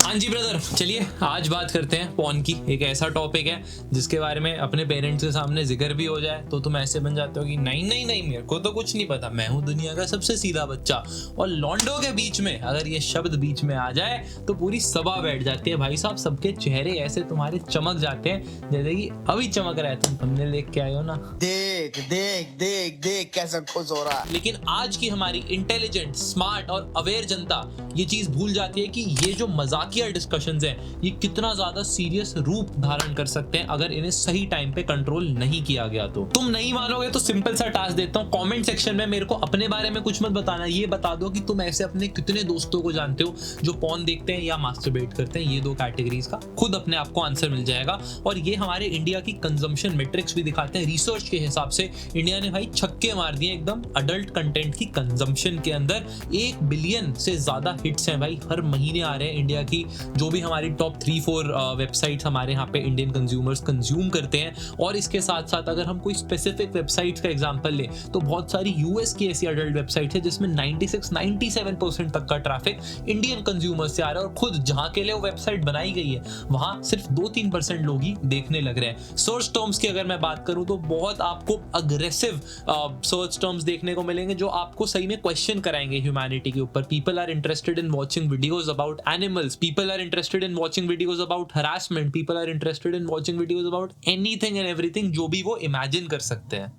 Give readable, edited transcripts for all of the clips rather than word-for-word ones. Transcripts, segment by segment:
हाँ जी ब्रदर, चलिए आज बात करते हैं पॉर्न की। एक ऐसा टॉपिक है जिसके बारे में अपने पेरेंट्स के सामने जिक्र भी हो जाए तो तुम ऐसे बन जाते हो कि नहीं नहीं नहीं, मेरे को तो कुछ नहीं पता, मैं हूँ दुनिया का सबसे सीधा बच्चा। और लॉन्डो के बीच में अगर ये शब्द बीच में आ जाए तो पूरी सभा बैठ जाती है भाई साहब। सबके चेहरे ऐसे तुम्हारे चमक जाते हैं जैसे कि अभी चमक रहा है। तुम thumbnail देख के आए हो ना, देख देख देख देख कैसा खुश हो रहा है। लेकिन आज की हमारी इंटेलिजेंट, स्मार्ट और अवेयर जनता ये चीज भूल जाती है कि ये जो मजाकिया डिस्कशंस हैं ये कितना ज्यादा सीरियस रूप धारण कर सकते हैं अगर इन्हें सही टाइम पे कंट्रोल नहीं किया गया। तो तुम नहीं मानोगे तो सिंपल सा टास्क देता हूँ, कमेंट सेक्शन में मेरे को अपने बारे में कुछ मत बताना, ये बता दो कि तुम ऐसे अपने कितने दोस्तों को जानते हो जो पॉर्न देखते हैं या मास्टरबेट करते हैं। ये दो कैटेगरीज का खुद अपने आप को आंसर मिल जाएगा। और ये हमारे इंडिया की कंजम्पशन मैट्रिक्स भी दिखाते हैं। रिसर्च के हिसाब से इंडिया ने भाई छक्के मार दिए एकदम अडल्ट कंटेंट की कंजम्पशन के अंदर। 1 बिलियन से ज्यादा हिट्स हैं भाई, हर महीने आ रहे हैं। इंडिया की जो भी हमारी टॉप 3-4 वेबसाइट्स हमारे यहाँ पे इंडियन कंज्यूमर्स कंज्यूम करते हैं। और इसके साथ साथ अगर हम कोई स्पेसिफिक वेबसाइट्स का एग्जांपल लें तो बहुत सारी यूएस की ऐसी अडल्ट वेबसाइट्स है जिसमें 96-97% तक का ट्रैफिक इंडियन कंज्यूमर्स से आ रहा है। और खुद जहाँ के लिए वो वेबसाइट बनाई गई है वहां सिर्फ 2-3% लोग ही देखने लग रहे हैं। सर्च टर्म्स की अगर मैं बात करूं तो बहुत आपको अग्रेसिव सर्च टर्म्स देखने को मिलेंगे जो आपको सही में क्वेश्चन कराएंगे ह्यूमैनिटी के ऊपर। People are interested in watching videos about animals, people are interested in watching videos about harassment, people are interested in watching videos about anything and everything जो भी वो इमेजिन कर सकते हैं।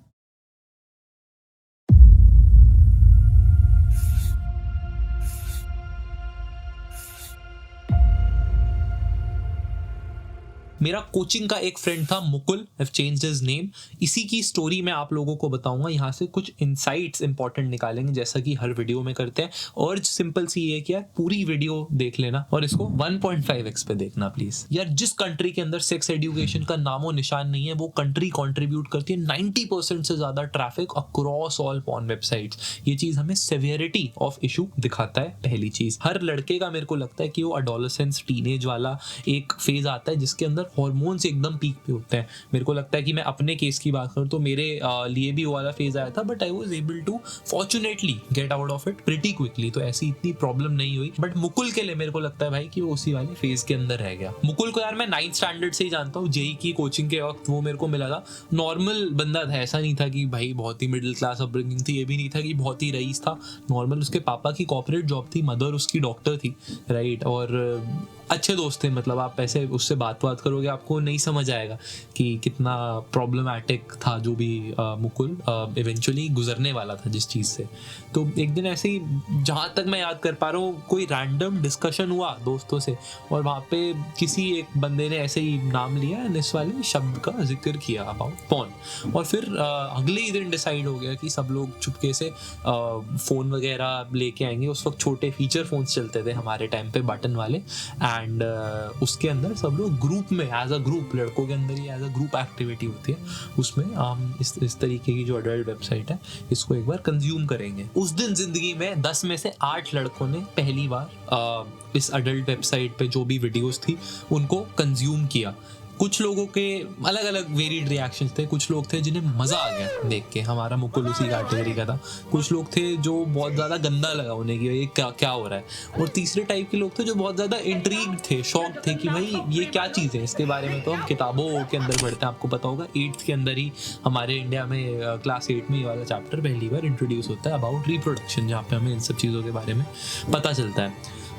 मेरा कोचिंग का एक फ्रेंड था Mukul, have changed his name. इसी की स्टोरी मैं आप लोगों को बताऊंगा, यहाँ से कुछ इनसाइट्स इंपॉर्टेंट निकालेंगे जैसा कि हर वीडियो में करते हैं। और सिंपल सी ये कि यार पूरी वीडियो देख लेना और इसको 1.5x पे देखना प्लीज। यार जिस कंट्री के अंदर सेक्स एजुकेशन का नामो निशान नहीं है वो कंट्री कंट्रीब्यूट करती है 90% से ज्यादा traffic across all porn websites. ये चीज हमें सेवियरिटी ऑफ इशू दिखाता है। पहली चीज, हर लड़के का मेरे को लगता है कि वो एडोलेसेंस टीनेज वाला एक फेज आता है जिसके अंदर हॉर्मोन्स एकदम पीक पे होते हैं। मेरे को लगता है कि मैं अपने केस की बात करूं तो मेरे लिए भी वो वाला फेज आया था, but I was able to fortunately get out of it pretty quickly. तो ऐसी इतनी प्रॉब्लम नहीं हुई। बट मुकुल के लिए मेरे को लगता है भाई कि वो उसी वाले फेज के अंदर रह गया। मुकुल को यार मैं 9th स्टैंडर्ड से ही जानता हूँ। जेई की कोचिंग के वक्त वो मेरे को मिला था। नॉर्मल बंदा था, ऐसा नहीं था कि भाई बहुत ही मिडिल क्लास अपब्रिंगिंग थी, ये भी नहीं था कि बहुत ही रईस था। नॉर्मल उसके पापा की कॉर्पोरेट जॉब थी, मदर उसकी डॉक्टर थी, राइट। और अच्छे दोस्त थे, मतलब आप ऐसे उससे बात करोगे आपको नहीं समझ आएगा कि कितना प्रॉब्लमैटिक था जो भी मुकुल इवेंचुअली गुजरने वाला था जिस चीज़ से। तो एक दिन ऐसे ही, जहाँ तक मैं याद कर पा रहा हूँ, कोई रैंडम डिस्कशन हुआ दोस्तों से और वहाँ पे किसी एक बंदे ने ऐसे ही नाम लिया एंड इस वाले शब्द का जिक्र किया अबाउट पॉर्न। और फिर अगले ही दिन डिसाइड हो गया कि सब लोग चुपके से फ़ोन वगैरह लेके आएंगे। उस वक्त छोटे फीचर फोन्स चलते थे हमारे टाइम पे, बटन वाले। एंड उसके अंदर सब लोग ग्रुप में एज अ ग्रुप, लड़कों के अंदर ही एज अ ग्रुप एक्टिविटी होती है, उसमें हम इस तरीके की जो अडल्ट वेबसाइट है इसको एक बार कंज्यूम करेंगे। उस दिन जिंदगी में 10 में से 8 लड़कों ने पहली बार इस अडल्ट वेबसाइट पे जो भी वीडियोस थी उनको कंज्यूम किया। कुछ लोगों के अलग अलग वेरिड रिएक्शंस थे। कुछ लोग थे जिन्हें मज़ा आ गया देख के, हमारा मुकुल उसी कैटेगरी का था। कुछ लोग थे जो बहुत ज़्यादा गंदा लगा उन्हें कि ये क्या हो रहा है। और तीसरे टाइप के लोग थे जो बहुत ज़्यादा इंट्रीग्ड थे, शॉक थे कि भाई ये क्या चीज़ है। इसके बारे में तो हम किताबों के अंदर पढ़ते हैं, आपको पता होगा 8th के अंदर ही हमारे इंडिया में क्लास 8 में ये वाला चैप्टर पहली बार इंट्रोड्यूस होता है अबाउट रिप्रोडक्शन, जहाँ पे हमें इन सब चीज़ों के बारे में पता चलता है।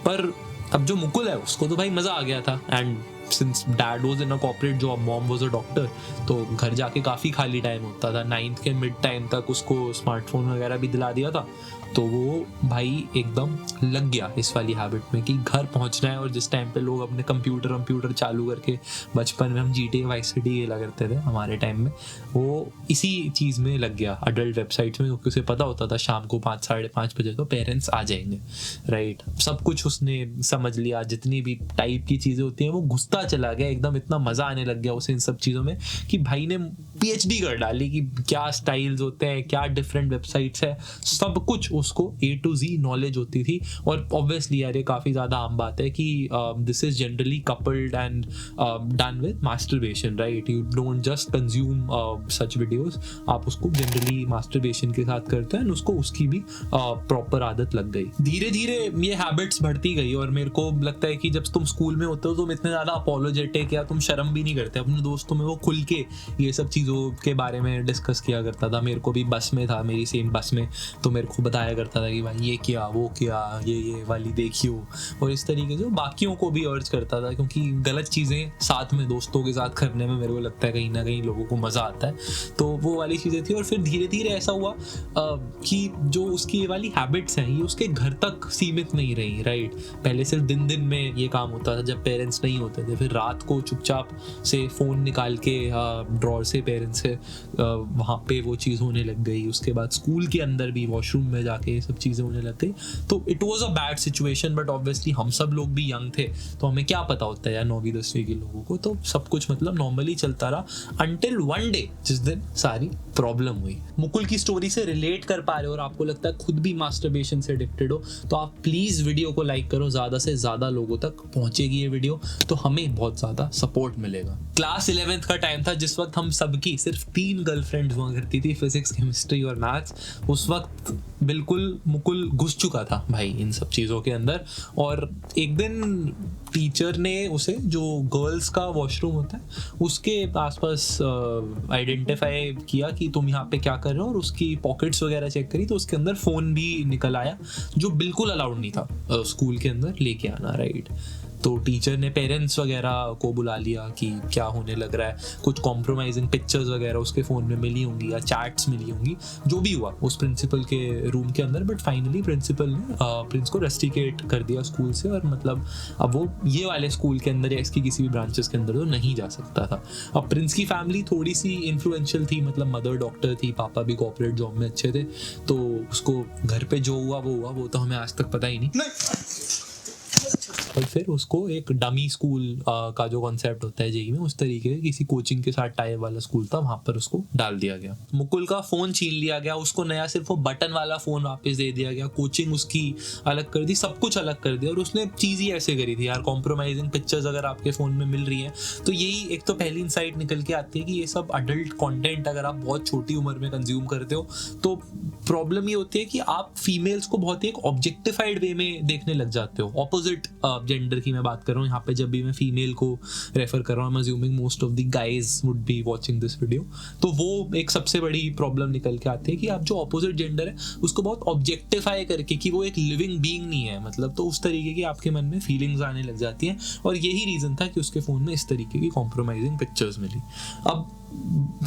पर अब जो मुकुल है उसको तो भाई मज़ा आ गया था। And since dad was in a corporate job, mom was a doctor, तो घर जाके काफ़ी खाली टाइम होता था। 9th के मिड टाइम तक उसको स्मार्टफोन वगैरह भी दिला दिया था। तो वो भाई एकदम लग गया इस वाली हैबिट में कि घर पहुंचना है। और जिस टाइम पे लोग अपने कंप्यूटर चालू करके, बचपन में हम GTA वाइस सिटी खेला करते थे हमारे टाइम में, वो इसी चीज़ में लग गया अडल्ट वेबसाइट्स में, क्योंकि उसे पता होता था शाम को 5-5:30 बजे तो पेरेंट्स आ जाएंगे, राइट। सब कुछ उसने समझ लिया, जितनी भी टाइप की चीज़ें होती हैं वो घुसती घुसता चला गया एकदम, इतना मजा आने लग गया उसे इन सब चीजों में कि भाई ने पीएचडी कर डाली कि क्या स्टाइल्स होते हैं, क्या डिफरेंट वेबसाइट्स है, सब कुछ उसको A to Z नॉलेज होती थी। और ऑब्वियसली यार ये काफी ज्यादा आम बात है कि this is generally coupled and done with masturbation, right? You don't just consume such videos, आप उसको जनरली मास्टरबेशन के साथ करते हैं, उसको उसकी भी प्रॉपर आदत लग गई। धीरे धीरे ये हैबिट्स बढ़ती गई और मेरे को लगता है कि जब तुम स्कूल में होते हो तुम इतने ज्यादा अपोलोजेटिक या तुम शर्म भी नहीं करते अपने दोस्तों में वो खुल के ये सब चीजों के बारे में डिस्कस किया करता था। मेरे को भी बस में था, मेरी सेम बस में, तो मेरे को बताया करता था कि भाई ये किया वो किया, ये वाली देखियो, और इस तरीके से बाकियों को भी अर्ज करता था, क्योंकि गलत चीजें साथ में दोस्तों के साथ करने में मेरे को लगता है कहीं ना कहीं लोगों को मजा आता है, तो वो वाली चीजें थी। और फिर धीरे धीरे ऐसा हुआ कि जो उसकी ये वाली हैबिट्स हैं ये उसके घर तक सीमित नहीं रही, राइट? पहले सिर्फ दिन दिन में ये काम होता था जब पेरेंट्स नहीं होते थे, फिर रात को चुपचाप से फोन निकाल के ड्रॉर से पेरेंट्स से वहाँ पे वो चीज़ होने लग गई। उसके बाद स्कूल के अंदर भी वॉशरूम में जाके ये सब चीज़ें होने लग गई। तो it was a bad situation, but obviously हम सब लोग भी यंग थे तो हमें क्या पता होता है यार 9वीं 10वीं के लोगों को, तो सब कुछ मतलब नॉर्मली चलता रहा अनटिल वन डे जिस दिन सारी प्रॉब्लम हुई। मुकुल की स्टोरी से रिलेट कर पा रहे हो और आपको लगता है खुद भी मास्टरबेशन से एडिक्टेड हो तो आप प्लीज वीडियो को लाइक करो, ज्यादा से ज्यादा लोगों तक पहुंचेगी ये वीडियो तो हमें बहुत ज्यादा सपोर्ट मिलेगा। क्लास 11th का टाइम था जिस वक्त हम सबकी सिर्फ 3 गर्लफ्रेंड्स हुआ करती थी, फिजिक्स केमिस्ट्री और मैथ्स। उस वक्त बिल्कुल मुकुल घुस चुका था भाई इन सब चीज़ों के अंदर, और एक दिन टीचर ने उसे जो गर्ल्स का वॉशरूम होता है उसके आसपास आइडेंटिफाई किया कि तुम यहाँ पे क्या कर रहे हो, और उसकी पॉकेट्स वगैरह चेक करी तो उसके अंदर फ़ोन भी निकल आया जो बिल्कुल अलाउड नहीं था स्कूल के अंदर लेके आना, राइट? तो टीचर ने पेरेंट्स वगैरह को बुला लिया कि क्या होने लग रहा है, कुछ कॉम्प्रोमाइजिंग पिक्चर्स वगैरह उसके फ़ोन में मिली होंगी या चैट्स मिली होंगी, जो भी हुआ उस प्रिंसिपल के रूम के अंदर। बट फाइनली प्रिंसिपल ने प्रिंस को रेस्टिकेट कर दिया स्कूल से, और मतलब अब वो ये वाले स्कूल के अंदर या इसकी किसी भी ब्रांचेस के अंदर तो नहीं जा सकता था। अब प्रिंस की फैमिली थोड़ी सी इन्फ्लुएंशियल थी, मतलब मदर डॉक्टर थी, पापा भी कॉर्पोरेट जॉब में अच्छे थे, तो उसको घर पे जो हुआ वो तो हमें आज तक पता ही नहीं। और फिर उसको एक डमी स्कूल का जो कॉन्सेप्ट होता है जेईई में उस तरीके के किसी कोचिंग के साथ टाइप वाला स्कूल था, वहां पर उसको डाल दिया गया। मुकुल का फोन छीन लिया गया, उसको नया सिर्फ वो बटन वाला फोन वापस दे दिया गया, कोचिंग उसकी अलग कर दी, सब कुछ अलग कर दिया। और उसने चीज ही ऐसे करी थी यार, कॉम्प्रोमाइजिंग पिक्चर्स अगर आपके फोन में मिल रही है तो यही एक तो पहली इनसाइट निकल के आती है कि ये सब अडल्ट कॉन्टेंट अगर आप बहुत छोटी उम्र में कंज्यूम करते हो तो प्रॉब्लम ये होती है कि आप फीमेल्स को बहुत ही एक ऑब्जेक्टिफाइड वे में देखने लग जाते हो। ऑपोजिट जेंडर की मैं बात कर रहा हूँ यहाँ पे, जब भी मैं फीमेल को रेफर कर रहा हूँ, I am assuming most of the guys would be watching this video, तो वो एक सबसे बड़ी प्रॉब्लम निकल के आती है कि आप जो ऑपोजिट जेंडर है उसको बहुत ऑब्जेक्टिफाई करके कि वो एक लिविंग बीइंग नहीं है, मतलब तो उस तरीके की आपके मन में फीलिंग्स आने लग जाती हैं। और यही रीजन था कि उसके फोन में इस तरीके की कॉम्प्रोमाइजिंग पिक्चर्स मिली। अब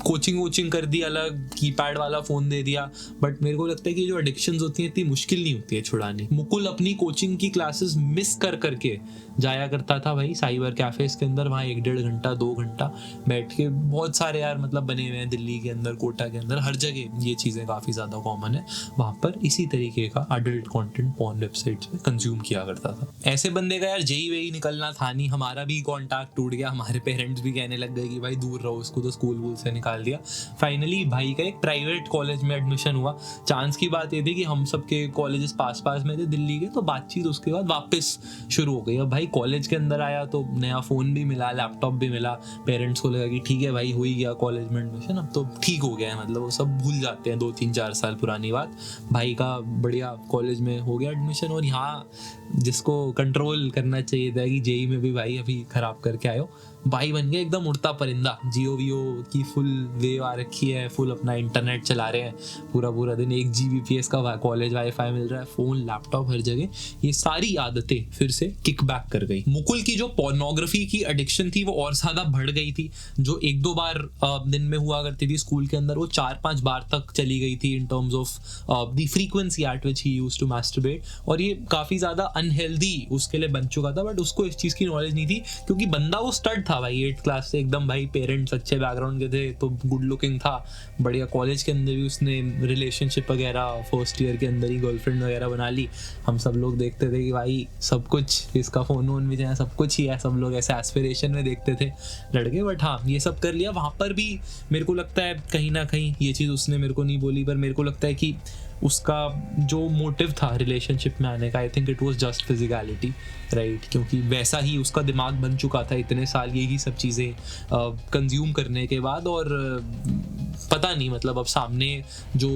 कोचिंग वोचिंग कर दी अलग, कीपैड वाला फोन दे दिया, बट मेरे को लगता है कि जो एडिक्शंस होती हैं इतनी मुश्किल नहीं होती है छुड़ानी। मुकुल अपनी कोचिंग की क्लासेस मिस करके जाया करता था भाई साइबर कैफेज के अंदर, वहाँ 1-1.5 घंटा 2 घंटा बैठ के, बहुत सारे यार मतलब बने हुए हैं दिल्ली के अंदर, कोटा के अंदर, हर जगह ये चीज़ें काफ़ी ज़्यादा कॉमन है। वहाँ पर इसी तरीके का अडल्ट कंटेंट पॉर्न वेबसाइट्स में कंज्यूम किया करता था। ऐसे बंदे का यार जेई वेई निकलना था नहीं, हमारा भी कॉन्टैक्ट टूट गया, हमारे पेरेंट्स भी कहने लग गए कि भाई दूर रहो इसको, तो स्कूल वूल से निकाल दिया। फाइनली भाई का एक प्राइवेट कॉलेज में एडमिशन हुआ। चांस की बात ये थी कि हम सबके कॉलेजेस पास में थे दिल्ली के, तो बातचीत उसके बाद वापस शुरू हो गई। अब भाई कॉलेज के अंदर आया तो नया फ़ोन भी मिला, लैपटॉप भी मिला, पेरेंट्स को लगा कि ठीक है भाई हो ही गया कॉलेज में एडमिशन, अब तो ठीक हो गया है, मतलब वो सब भूल जाते हैं 2-3-4 साल पुरानी बात। भाई का बढ़िया कॉलेज में हो गया एडमिशन, और यहाँ जिसको कंट्रोल करना चाहिए था कि जेई में भी भाई अभी ख़राब करके आयो, भाई बन गया एकदम उड़ता परिंदा। जियो वियो की फुल वेव आ रखी है, फुल अपना इंटरनेट चला रहे हैं पूरा दिन, 1 Gbps का कॉलेज वाईफाई मिल रहा है, फ़ोन लैपटॉप हर जगह। ये सारी आदतें फिर से किक बैक कर गई। मुकुल की जो पोर्नोग्राफी की एडिक्शन थी वो और ज़्यादा बढ़ गई थी, जो 1-2 बार दिन में हुआ करती थी स्कूल के अंदर, वो 4-5 बार तक चली गई थी in terms of the frequency at which he used to masturbate. और ये काफ़ी ज़्यादा अनहेल्दी उसके लिए बन चुका था, बट उसको इस चीज़ की नॉलेज नहीं थी क्योंकि बंदा वो स्टड था था भाई 8th क्लास से एकदम भाई, पेरेंट्स अच्छे बैकग्राउंड के थे तो गुड लुकिंग था बढ़िया, कॉलेज के अंदर भी उसने रिलेशनशिप वगैरह फर्स्ट ईयर के अंदर ही गर्लफ्रेंड वगैरह बना ली। हम सब लोग देखते थे कि भाई सब कुछ, इसका फ़ोन वोन भी है, सब कुछ ही है, सब लोग ऐसे एस्पिरेशन में देखते थे लड़के। बट हाँ ये सब कर लिया। वहाँ पर भी मेरे को लगता है कहीं ना कहीं ये चीज़ उसने मेरे को नहीं बोली, पर मेरे को लगता है कि उसका जो मोटिव था रिलेशनशिप में आने का, I think it was just physicality, right, क्योंकि वैसा ही उसका दिमाग बन चुका था इतने साल यही सब चीज़ें कंज्यूम करने के बाद। और पता नहीं मतलब अब सामने जो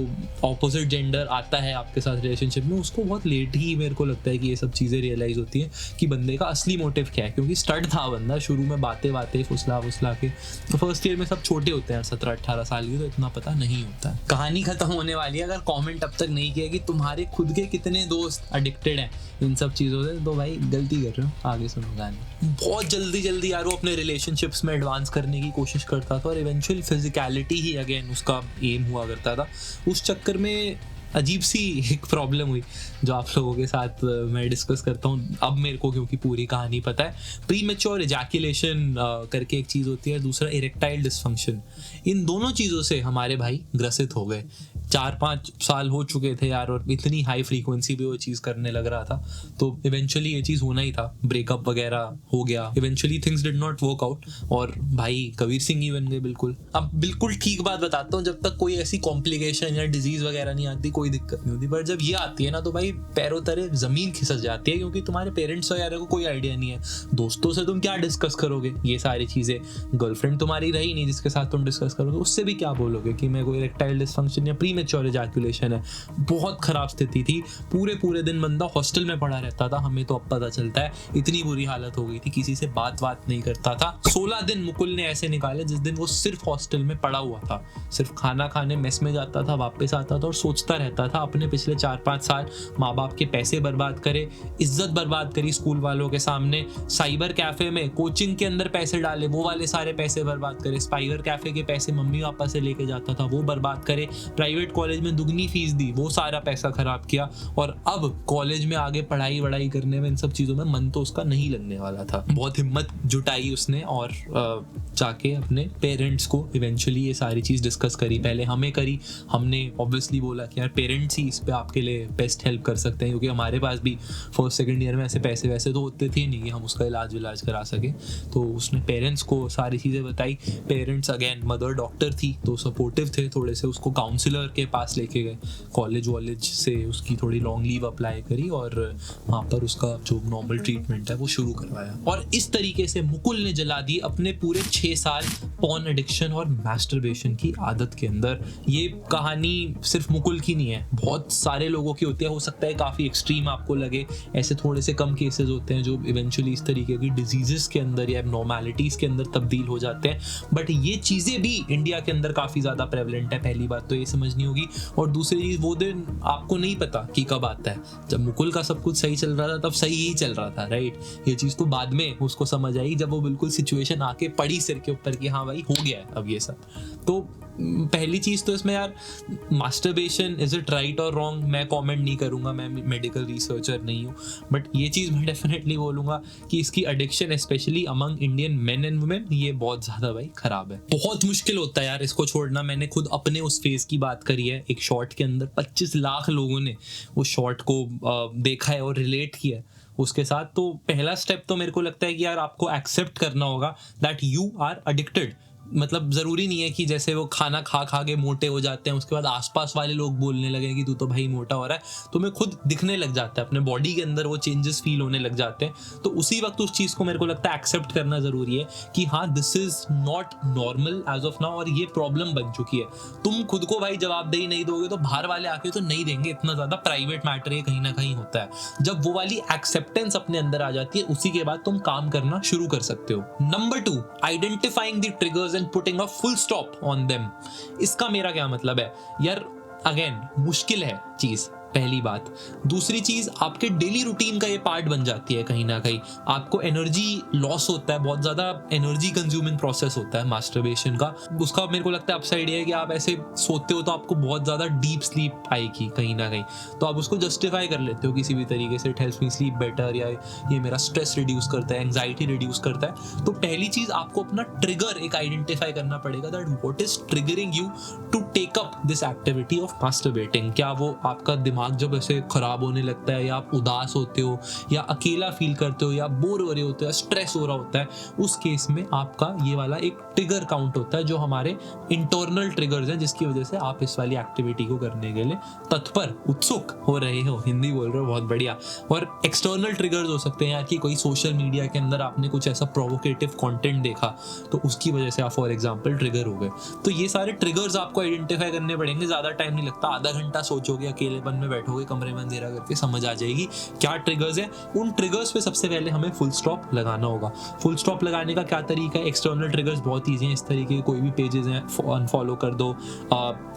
ऑपोजिट जेंडर आता है आपके साथ रिलेशनशिप में, उसको बहुत लेट ही मेरे को लगता है कि ये सब चीज़ें रियलाइज़ होती हैं कि बंदे का असली मोटिव क्या है। क्योंकि स्टड था बंदा शुरू में, बातें फुसला के, तो फर्स्ट ईयर में सब छोटे होते हैं 17-18 साल के, तो इतना पता नहीं होता है। कहानी खत्म होने वाली है। अगर कमेंट अब तक नहीं किया कि तुम्हारे खुद के कितने दोस्त एडिक्टेड हैं इन सब चीज़ों से, तो भाई गलती कर रहे हो, आगे सुनो गाने। बहुत जल्दी यार वो अपने रिलेशनशिप्स में एडवांस करने की कोशिश करता था और इवेंचुअल फिजिकलिटी ही अगेन उसका एम हुआ करता था। उस चक्कर में अजीब सी एक प्रॉब्लम हुई जो आप लोगों के साथ मैं डिस्कस करता हूँ अब मेरे को, क्योंकि पूरी कहानी पता है। प्री मैच्योर इजैकुलेशन करके एक चीज़ होती है, दूसरा इरेक्टाइल डिसफंक्शन। इन दोनों चीज़ों से हमारे भाई ग्रसित हो गए। 4-5 साल हो चुके थे यार, और इतनी हाई फ्रीक्वेंसी पे वो चीज़ करने लग रहा था, तो इवेंचुअली ये चीज़ होना ही था। ब्रेकअप वगैरह हो गया, eventually things did not work out और भाई कबीर सिंह ही बन गए बिल्कुल। अब बिल्कुल ठीक बात बताता हूँ, जब तक कोई ऐसी कॉम्प्लिकेशन या डिजीज वगैरह नहीं आती कोई दिक्कत नहीं होती, पर जब ये आती है ना तो भाई पैरों तले जमीन खिसक जाती है, क्योंकि तुम्हारे पेरेंट्स वगैरह को कोई आइडिया नहीं है, दोस्तों से तुम क्या डिस्कस करोगे ये सारी चीज़ें, गर्लफ्रेंड तुम्हारी रही नहीं जिसके साथ तुम डिस्कस करोगे, उससे भी क्या बोलोगे कि मेरे को इरेक्टाइल डिसफंक्शन या प्री मैच्योर इजैकुलेशन है। बहुत खराब स्थिति थी, पूरे दिन बंदा हॉस्टल में पड़ा रहता था। हमें तो अब पता चलता है इतनी बुरी हालत हो गई थी, किसी से बात नहीं करता था। 16 दिन मुकुल ने ऐसे निकाले जिस दिन वो सिर्फ हॉस्टल में पड़ा हुआ था, सिर्फ खाना खाने मेस में जाता था, वापस आता था और सोचता रहता था अपने पिछले 4-5 साल माँ बाप के पैसे बर्बाद करे, इज्जत बर्बाद करी स्कूल वालों के सामने, साइबर कैफे में कोचिंग के अंदर पैसे डाले, वो वाले सारे पैसे बर्बाद करे, साइबर कैफे के पैसे मम्मी पापा से लेके जाता था वो बर्बाद करे, प्राइवेट कॉलेज में दुगनी फीस दी, वो सारा पैसा खराब किया, और अब कॉलेज में आगे पढ़ाई करने में इन सब चीज़ों में मन तो उसका नहीं लगने वाला था। बहुत हिम्मत जुटाई उसने और जाके अपने पेरेंट्स को इवेंचुअली ये सारी चीज़ डिस्कस करी। पहले हमें करी, हमने ऑब्वियसली बोला कि यार पेरेंट्स ही इस पे आपके लिए बेस्ट हेल्प कर सकते हैं, क्योंकि हमारे पास भी फर्स्ट सेकंड ईयर में ऐसे पैसे वैसे तो होते थे नहीं कि हम उसका इलाज करा सके। तो उसने पेरेंट्स को सारी चीज़ें बताई। पेरेंट्स अगेन, मदर डॉक्टर थी तो सपोर्टिव थे थोड़े से, उसको काउंसलर के पास लेके गए, कॉलेज से उसकी थोड़ी लॉन्ग लीव अप्लाई करी और वहाँ पर उसका जो नॉर्मल ट्रीटमेंट है वो शुरू करवाया। और इस तरीके से मुकुल ने जला दी अपने पूरे 6 साल पॉर्न एडिक्शन और मैस्टरबेशन की आदत के अंदर। ये कहानी सिर्फ मुकुल की नहीं है, बहुत सारे लोगों की होती है। हो सकता है काफ़ी एक्सट्रीम आपको लगे, ऐसे थोड़े से कम केसेस होते हैं जो इवेंचुअली इस तरीके की डिजीजेस के अंदर या एबनॉर्मैलिटीज़ के अंदर तब्दील हो जाते हैं। बट ये चीज़ें भी इंडिया के अंदर काफ़ी ज़्यादा प्रेवलेंट है, पहली बात तो ये समझनी होगी। और दूसरी चीज़, वो दिन आपको नहीं पता कि कब आता है। जब मुकुल का सब कुछ सही चल रहा था तब सही ही चल रहा था, राइट। ये चीज़ तो बाद में उसको समझ आई जब वो बिल्कुल सिचुएशन आके पड़ी सिर के ऊपर कि हाँ भाई हो गया है अब ये सब। तो पहली चीज़ तो इसमें यार, मास्टरबेशन इज इट राइट और रॉन्ग, मैं कमेंट नहीं करूँगा, मैं मेडिकल रिसर्चर नहीं हूँ, बट ये चीज़ मैं डेफिनेटली बोलूँगा कि इसकी addiction specially among Indian main and women ये बहुत ज़्यादा भाई ख़राब है। बहुत मुश्किल होता है यार इसको छोड़ना। मैंने खुद अपने उस फेज़ की बात करी है, एक शॉर्ट के अंदर 25 लाख लोगों ने उस शॉर्ट को देखा है और रिलेट किया है उसके साथ। तो पहला स्टेप तो मेरे को लगता है कि यार आपको एक्सेप्ट करना होगा दैट यू आर एडिक्टेड। मतलब ज़रूरी नहीं है कि जैसे वो खाना खा के मोटे हो जाते हैं उसके बाद आसपास वाले लोग बोलने लगे कि तू तो भाई मोटा हो रहा है, तुम्हें खुद दिखने लग जाता है, अपने बॉडी के अंदर वो चेंजेस फील होने लग जाते हैं। तो उसी वक्त उस चीज़ को मेरे को लगता है एक्सेप्ट करना ज़रूरी है कि हाँ this is not normal as of now, और ये प्रॉब्लम बन चुकी है। तुम खुद को भाई जवाबदेही नहीं दोगे तो बाहर वाले आके तो नहीं देंगे, इतना ज़्यादा प्राइवेट मैटर ये कहीं ना कहीं होता है। जब वो वाली एक्सेप्टेंस अपने अंदर आ जाती है उसी के बाद तुम काम करना शुरू कर सकते हो। Number 2, identifying the triggers and putting a full stop on them। इसका मेरा क्या मतलब है यार, अगेन मुश्किल है चीज, पहली बात। दूसरी चीज, आपके डेली रूटीन का ये पार्ट बन जाती है कहीं ना कहीं। आपको एनर्जी लॉस होता है, बहुत ज्यादा एनर्जी कंज्यूमिंग प्रोसेस होता है मास्टरबेशन का। उसका मेरे को लगता है अपसाइड ये है कि आप ऐसे सोते हो तो आपको बहुत ज्यादा डीप स्लीप आएगी कहीं ना कहीं, तो आप उसको जस्टिफाई कर लेते हो किसी भी तरीके से, it helps me sleep better, या ये मेरा स्ट्रेस रिड्यूस करता है, एंग्जाइटी रिड्यूस करता है। तो पहली चीज, आपको अपना ट्रिगर एक आइडेंटिफाई करना पड़ेगा, that what is triggering you to take up this activity of masturbating. क्या वो आपका दिमाग जब ऐसे खराब होने लगता है, या आप उदास होते हो, या अकेला फील करते हो, या बोर हो रहे होते हो, या स्ट्रेस हो रहा होता है, उस केस में आपका ये वाला एक ट्रिगर काउंट होता है, जो हमारे इंटरनल ट्रिगर्स हैं, जिसकी वजह से आप इस वाली एक्टिविटी को करने के लिए तत्पर, उत्सुक हो रहे हो। हिंदी बोल रहे हो, बहुत बढ़िया। और एक्सटर्नल ट्रिगर्स हो सकते हैं यार, कि कोई सोशल मीडिया के अंदर आपने कुछ ऐसा प्रोवोकेटिव कंटेंट देखा, तो उसकी वजह से आप फॉर एग्जांपल ट्रिगर हो गए। तो ये सारे ट्रिगर्स आपको आइडेंटिफाई करने पड़ेंगे। ज्यादा टाइम नहीं लगता, आधा घंटा सोचोगे, अकेलेपन में बैठोगे, कमरे में अंधेरा करके, समझ आ जाएगी क्या ट्रिगर्स है। उन ट्रिगर्स पे सबसे पहले हमें फुल स्टॉप लगाना होगा। फुल स्टॉप लगाने का क्या तरीका है? एक्सटर्नल ट्रिगर्स बहुत ईजी है। इस तरीके के कोई भी पेजेस हैं, अनफॉलो कर दो,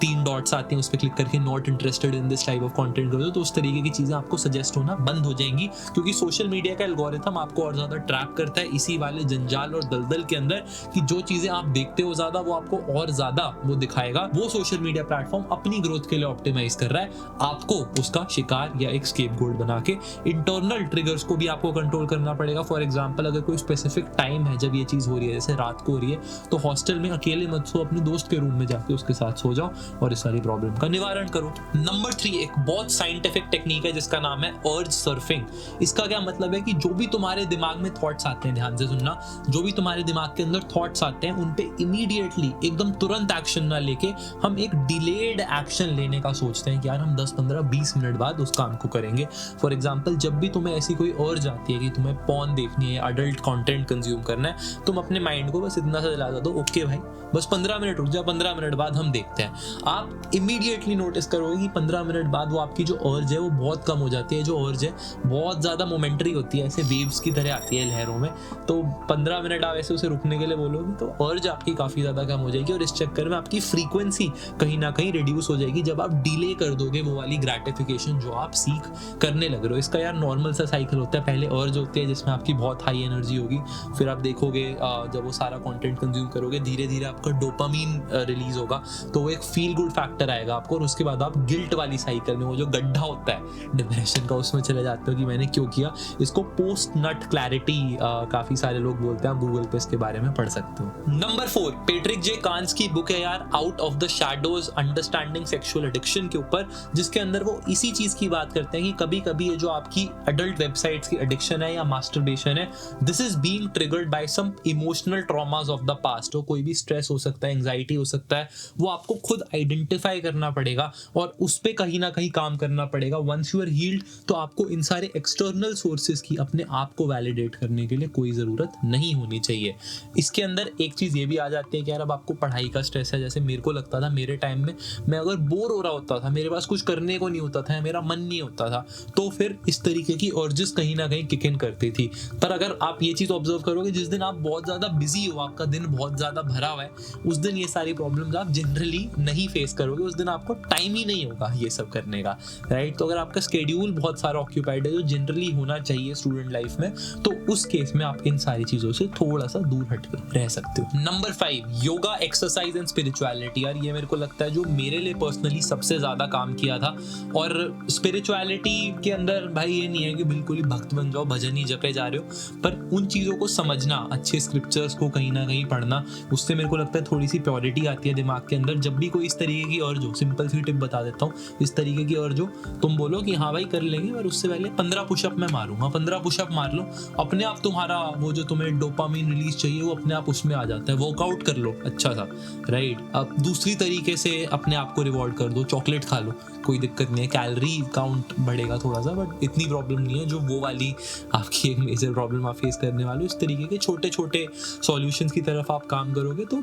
3 डॉट्स आती हैं, उस पर क्लिक करके not interested in this type of content कर दो, तो उस तरीके की चीजें आपको सजेस्ट होना बंद हो जाएंगी, क्योंकि सोशल मीडिया का एल्गोरिथम आपको और ज्यादा ट्रैप करता है इसी वाले जंजाल और दलदल के अंदर, कि जो चीजें आप देखते हो ज्यादा, वो आपको और ज्यादा वो दिखाएगा। वो सोशल मीडिया प्लेटफॉर्म अपनी ग्रोथ के लिए ऑप्टिमाइज कर रहा है, आपको उसका शिकार या एक स्केपगोट बना के। इंटरनल ट्रिगर्स को भी आपको कंट्रोल करना पड़ेगा। फॉर एग्जांपल, अगर कोई स्पेसिफिक टाइम है जब ये चीज हो रही है, जैसे रात को हो रही है, तो हॉस्टल में अकेले मत सो, अपने दोस्त के रूम में जाके उसके साथ सो जाओ और इस सारी प्रॉब्लम का निवारण करो। नंबर 3 एक बहुत साइंटिफिक टेक्निक है जिसका नाम है अर्ज सर्फिंग। इसका क्या मतलब है कि जो भी तुम्हारे दिमाग में थॉट्स आते हैं, ध्यान से सुनना, जो भी तुम्हारे दिमाग के अंदर थॉट्स आते हैं, उन पे इमीडिएटली एकदम तुरंत एक्शन ना लेके हम एक डिलेड एक्शन लेने का सोचते हैं कि यार हम 10, 15, 20 मिनट बाद उस काम को करेंगे। फॉर एग्जांपल, जब भी तुम्हें ऐसी कोई अर्ज आती है कि तुम्हें पॉर्न देखनी है, अडल्ट कंटेंट कंज्यूम करना है, तुम अपने माइंड को बस इतना सा दिला दो, ओके भाई बस 15 मिनट रुक जा, 15 मिनट बाद हम देखते हैं। आप इमीडिएटली नोटिस करोगे कि 15 मिनट बाद वो आपकी जो अर्ज है वो बहुत कम हो जाती है। जो अर्ज है बहुत ज्यादा मोमेंटरी होती है, ऐसे वेव्स की तरह आती है लहरों में। तो 15 मिनट आप ऐसे उसे रुकने के लिए बोलोगे तो अर्ज आपकी काफी ज्यादा कम हो जाएगी, और इस चक्कर में आपकी फ्रीक्वेंसी कहीं ना कहीं रिड्यूस हो जाएगी, जब आप डिले कर दोगे वो वाली ग्रेटिफिकेशन जो आप सीख करने लग रहे हो। इसका यार नॉर्मल सा साइकिल होता है, पहले अर्ज होती है जिसमें आपकी बहुत हाई एनर्जी होगी, फिर आप देखोगे जब वो सारा कंटेंट कंज्यूम करोगे, धीरे धीरे आपका डोपामीन रिलीज होगा, तो वो एक फील गुड फैक्टर आएगा आपको, और उसके बाद आप गिल्ट वाली साइकिल में, वो जो गड्ढा होता है डिप्रेशन का, उसमें चले जाते हो कि मैंने क्यों किया। इसको पोस्ट नट क्लैरिटी काफी सारे लोग बोलते हैं, आप गूगल पे इसके बारे में पढ़ सकते हो। नंबर 4 पेट्रिक जे कांस की बुक है यार, out of the shadows understanding sexual addiction के ऊपर, जिसके अंदर वो इसी चीज की बात करते हैं कि कभी कभी ये जो आपकी एडल्ट वेबसाइट्स की एडिक्शन है या मास्टरबेशन है, this is being triggered by some emotional traumas of the past. हो कोई भी स्ट्रेस हो सकता है, एंजाइटी हो सकता है, वो आपको खुद आइडेंटिफाई करना पड़ेगा और उस पे कहीं ना कहीं काम करना पड़ेगा। वंस यू आर हील्ड, तो आपको इन सारे एक्सटर्नल सोर्सेज की अपने आप को वैलिडेट करने के लिए कोई जरूरत नहीं होनी चाहिए। इसके अंदर एक चीज ये भी आ जाती है कि यार अब आपको पढ़ाई का स्ट्रेस है, जैसे मेरे को लगता था मेरे टाइम में, मैं अगर बोर हो रहा होता था, मेरे पास कुछ करने को नहीं होता था, मेरा मन नहीं होता था, तो फिर इस तरीके की अर्जेस कहीं ना कहीं किक इन करती थी। पर अगर आप ये चीज ऑब्जर्व करोगे, जिस दिन आप बहुत ज्यादा बिजी हो, आपका दिन बहुत ज्यादा भरा हुआ है, उस दिन ये सारी प्रॉब्लम्स आप जनरली नहीं फेस करोगे, उस दिन आपको टाइम ही नहीं होगा ये सब करने का, राइट। तो अगर आपका स्केड्यूल बहुत सारा ऑक्यूपाइड है, जो जनरली होना चाहिए स्टूडेंट लाइफ में, तो उस केस में आप इन सारी चीजों से थोड़ा सा दूर हटके रह सकते हो। Number 5 yoga, exercise and spirituality. यार ये मेरे को लगता है जो मेरे लिए पर्सनली सबसे ज्यादा काम किया था। और स्पिरिचुअलिटी के अंदर भाई ये नहीं है कि बिल्कुल ही भक्त बन जाओ, भजन ही जपे जा रहे हो, पर उन चीजों को समझना, अच्छे स्क्रिप्चर्स को कहीं ना कहीं पढ़ना, उससे मेरे को लगता है थोड़ी सी प्योरिटी आती है दिमाग के अंदर। जब भी कोई इस तरीके की अर्ज हो, सिंपल सी टिप बता देता हूँ, इस तरीके की अर्ज हो, तुम बोलो कि हाँ भाई कर लेंगे, पर उससे पहले 15 पुशअप मैं मारूंगा, 15 पुशअप मार लो, अपने आप तुम्हारा वो जो तुम्हें डोपामीन रिलीज चाहिए वो अपने आप उसमें आ जाता है। वर्कआउट कर लो अच्छा सा, राइट। अब दूसरी तरीके से अपने आप को रिवॉर्ड कर दो, चॉकलेट खा लो, कोई दिक्कत नहीं है, कैलोरी काउंट बढ़ेगा थोड़ा सा, बट इतनी प्रॉब्लम नहीं है जो वो वाली आपकी एक मेजर प्रॉब्लम आप फेस करने वाले हो। इस तरीके के छोटे छोटे सॉल्यूशंस की तरफ आप काम करोगे तो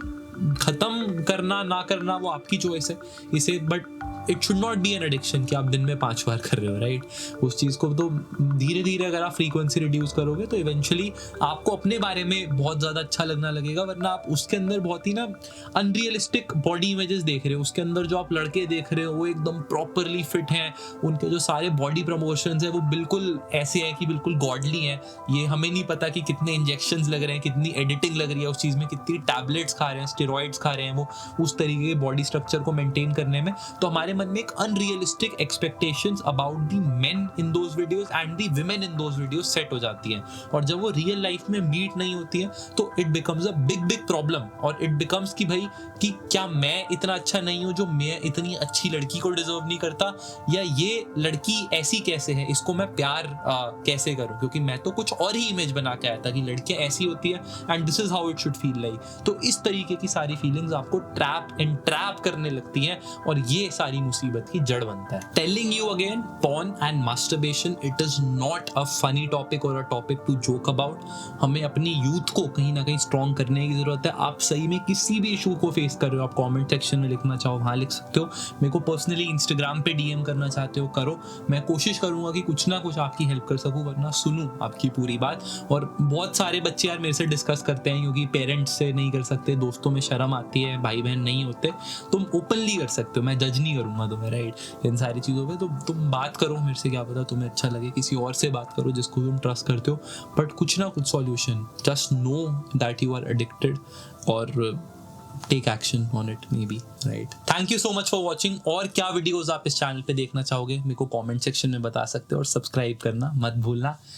खत्म करना ना करना वो आपकी चॉइस है इसे, but it should not be an addiction कि आप दिन में 5 बार कर रहे हो, राइट। उस चीज़ को तो धीरे धीरे अगर आप फ्रीक्वेंसी रिड्यूस करोगे तो इवेंचुअली आपको अपने बारे में बहुत ज़्यादा अच्छा लगना लगेगा, वरना आप उसके अंदर बहुत ही ना अनरियलिस्टिक बॉडी इमेजेस देख रहे हो। उसके अंदर जो आप लड़के देख रहे हो वो एकदम प्रॉपरली फिट फिट हैं, उनके जो सारे बॉडी प्रमोशंस है वो बिल्कुल ऐसे हैं कि बिल्कुल गॉडली हैं। ये हमें नहीं पता कि कितने इंजेक्शंस लग रहे हैं, कितनी एडिटिंग लग रही है उस चीज़ में, कितनी टैबलेट्स खा रहे हैं, स्टेरॉइड्स खा रहे हैं वो उस तरीके के बॉडी स्ट्रक्चर को मेंटेन करने में। तो हमारे मन में एक unrealistic expectations about the main in those videos and the women in those videos set हो जाती हैं, और जब वो रियल लाइफ में मीट नहीं होती है तो it becomes a big problem. और इट बिकम्स कि भाई कि क्या मैं इतना अच्छा नहीं हूँ जो मैं इतनी अच्छी लड़की को डिजर्व नहीं करता, या ये लड़की ऐसी कैसे है, इसको मैं प्यार कैसे करूं, क्योंकि मैं तो कुछ और ही इमेज बना के आया था कि लड़कियां ऐसी होती है and this is how it should feel like. तो इस तरीके की सारी फीलिंग्स आपको ट्रैप करने लगती हैं, और ये सारी मुसीबत की जड़ बनता है। Telling you again, porn and masturbation it is not a funny topic और a topic to joke about. हमें अपनी यूथ को कहीं ना कहीं स्ट्रॉन्ग करने की जरूरत है। आप सही में किसी भी इशू को फेस कर रहे हो, आप कमेंट सेक्शन में लिखना चाहो वहाँ लिख सकते हो, मेरे को पर्सनली इंस्टाग्राम पे डीएम करना चाहते हो करो, मैं कोशिश करूंगा कि कुछ ना कुछ आपकी हेल्प कर सकूं, वरना सुनूं आपकी पूरी बात। और बहुत सारे बच्चे यार मेरे से डिस्कस करते हैं क्योंकि पेरेंट्स से नहीं कर सकते, दोस्तों में शर्म आती है, भाई बहन नहीं होते, तुम ओपनली कर सकते हो, मैं जज नहीं करूंगा तुम्हें, राइट, इन सारी चीज़ों पे। तो तुम बात करो मेरे से, क्या पता तुम्हें अच्छा लगे, किसी और से बात करो जिसको तुम ट्रस्ट करते हो, बट कुछ ना कुछ solution, just know that you are addicted और take action on it may be, right. Thank you so much for watching. और क्या वीडियोस आप इस चैनल पे देखना चाहोगे मेरे को कमेंट सेक्शन में बता सकते हो, और सब्सक्राइब करना मत भूलना।